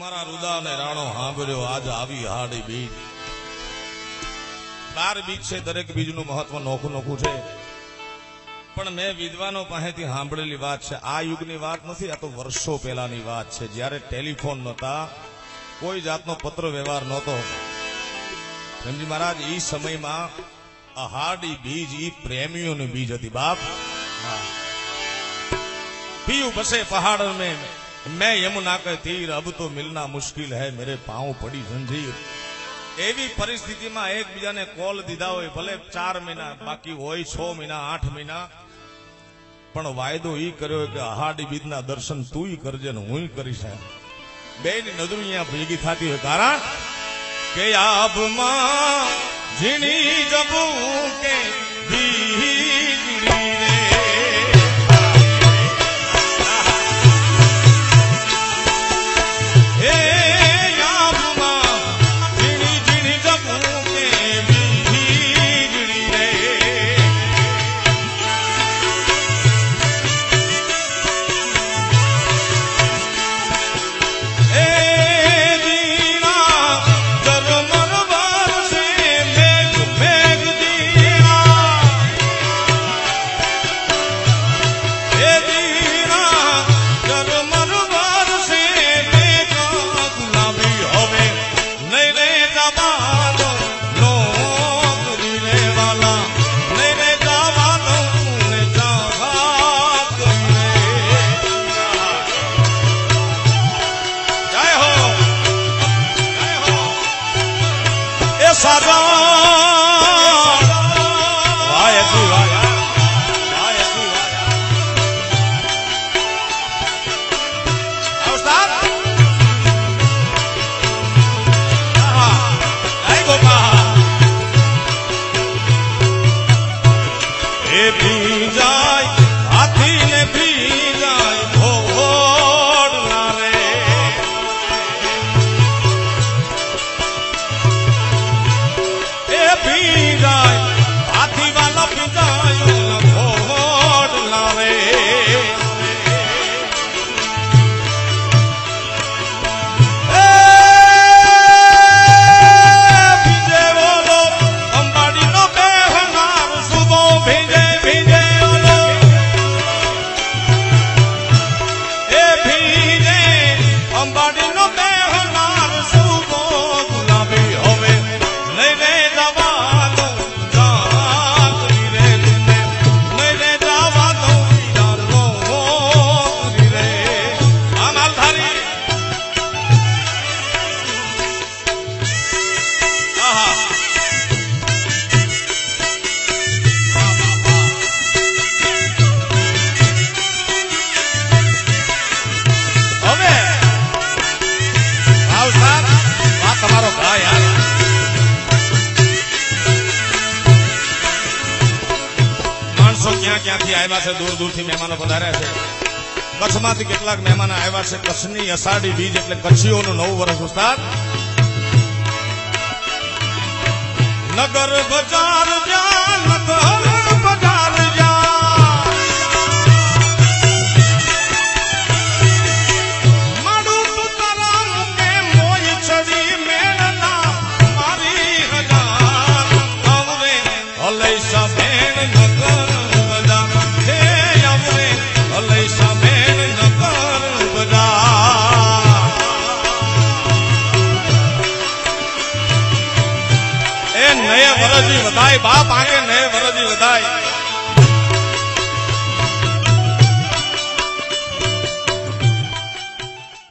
મારા રુદા ને રાણો સાંભળ્યો આજ આવી હાડી બીજ 12 બીજ છે. દરેક બીજનું મહત્વ નોખું નોખું છે. પણ મેં વિદ્વાનો પાસેથી સાંભળેલી વાત છે. આ યુગની વાત નથી, આ તો વર્ષો પહેલાની વાત છે. જ્યારે ટેલિફોન નહોતા, કોઈ જાતનો પત્ર વ્યવહાર નહોતો. પ્રેમજી મહારાજ એ સમયમાં આ હાડી બીજ ઈ પ્રેમીઓની બીજ હતી. બાપ પીયું બસે પહાડ में मैं यमुना के तीर अब तो मिलना मुश्किल है मेरे पांव पड़ी जंजीर. એવી પરિસ્થિતિમાં એકબીજાને કોલ દીધા હોય, ભલે 4 મહિના બાકી હોય, 6 મહિના 8 મહિના, પણ વાયદો ઈ કર્યો કે હાડી બીજના દર્શન તું કરજે ને હું કરીશ. બેની નજર અહીંયા ભેગી થતી હોય. કારણ કે આબમાં ઝીણી જબુ કે બીજડી રે. ક્યાંથી આવ્યા છે, દૂર દૂરથી મહેમાનો પધાર્યા છે. કચ્છમાંથી કેટલાક મહેમાનો આવ્યા છે. કચ્છની અષાઢી બીજ એટલે કચ્છીઓનું નવું વર્ષ. ઉસ્તાદ નગર બજાર જા, નગર બજાર જા, માડું તુતરા કે મોય છડી મેળના મારી હજાર આવરે હલૈસા બેન નગર નયે વરજી વધાય. બાપ આગે નયે વરજી વધાય.